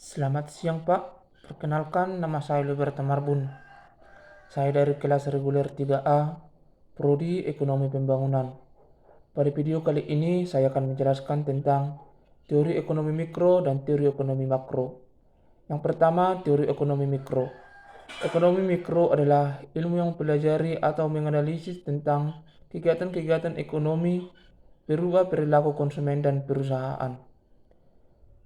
Selamat siang Pak, perkenalkan nama saya Liberta Marbun. Saya dari kelas reguler 3A, Prodi Ekonomi Pembangunan. Pada video kali ini saya akan menjelaskan tentang teori ekonomi mikro dan teori ekonomi makro. Yang pertama, teori ekonomi mikro. Ekonomi mikro adalah ilmu yang mempelajari atau menganalisis tentang kegiatan-kegiatan ekonomi berubah perilaku konsumen dan perusahaan.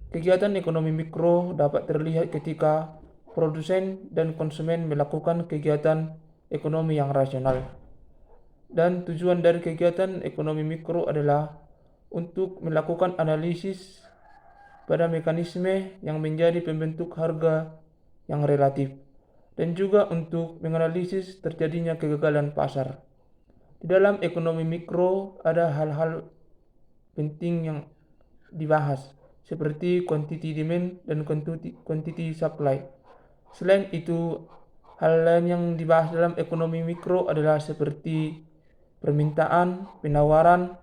Kegiatan ekonomi mikro dapat terlihat ketika produsen dan konsumen melakukan kegiatan ekonomi yang rasional. Dan tujuan dari kegiatan ekonomi mikro adalah untuk melakukan analisis pada mekanisme yang menjadi pembentuk harga yang relatif, dan juga untuk menganalisis terjadinya kegagalan pasar. Di dalam ekonomi mikro ada hal-hal penting yang dibahas, seperti quantity demand dan quantity supply. Selain itu, hal lain yang dibahas dalam ekonomi mikro adalah seperti permintaan, penawaran,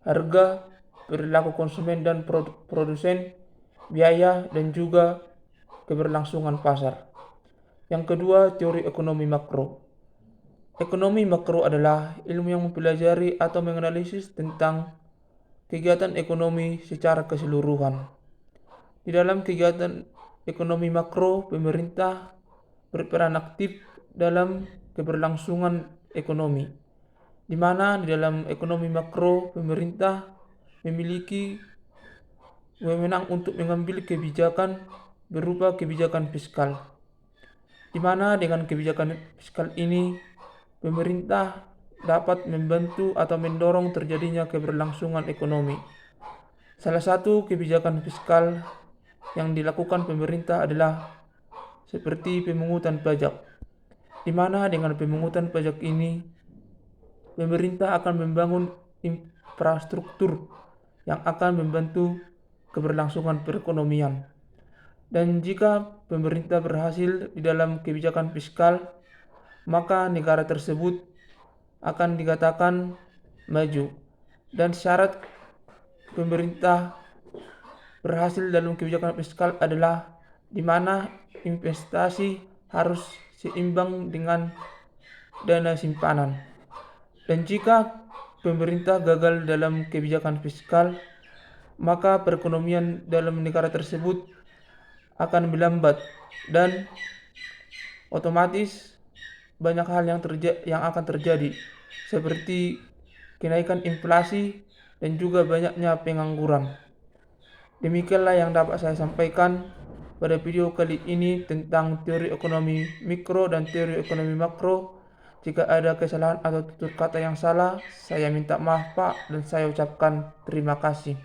harga, perilaku konsumen dan produsen, biaya, dan juga keberlangsungan pasar. Yang kedua, teori ekonomi makro. Ekonomi makro adalah ilmu yang mempelajari atau menganalisis tentang kegiatan ekonomi secara keseluruhan. Di dalam kegiatan ekonomi makro, pemerintah berperan aktif dalam keberlangsungan ekonomi, di mana di dalam ekonomi makro pemerintah memiliki wewenang untuk mengambil kebijakan berupa kebijakan fiskal, di mana dengan kebijakan fiskal ini pemerintah dapat membantu atau mendorong terjadinya keberlangsungan ekonomi. Salah satu kebijakan fiskal yang dilakukan pemerintah adalah seperti pemungutan pajak, di mana dengan pemungutan pajak ini pemerintah akan membangun infrastruktur yang akan membantu keberlangsungan perekonomian. Dan jika pemerintah berhasil di dalam kebijakan fiskal, maka negara tersebut akan dikatakan maju. Dan syarat pemerintah berhasil dalam kebijakan fiskal adalah di mana investasi harus seimbang dengan dana simpanan. Dan jika pemerintah gagal dalam kebijakan fiskal, maka perekonomian dalam negara tersebut akan melambat dan otomatis banyak hal yang akan terjadi, seperti kenaikan inflasi dan juga banyaknya pengangguran. Demikianlah yang dapat saya sampaikan pada video kali ini tentang teori ekonomi mikro dan teori ekonomi makro. Jika ada kesalahan atau tutur kata yang salah, saya minta maaf Pak, dan saya ucapkan terima kasih.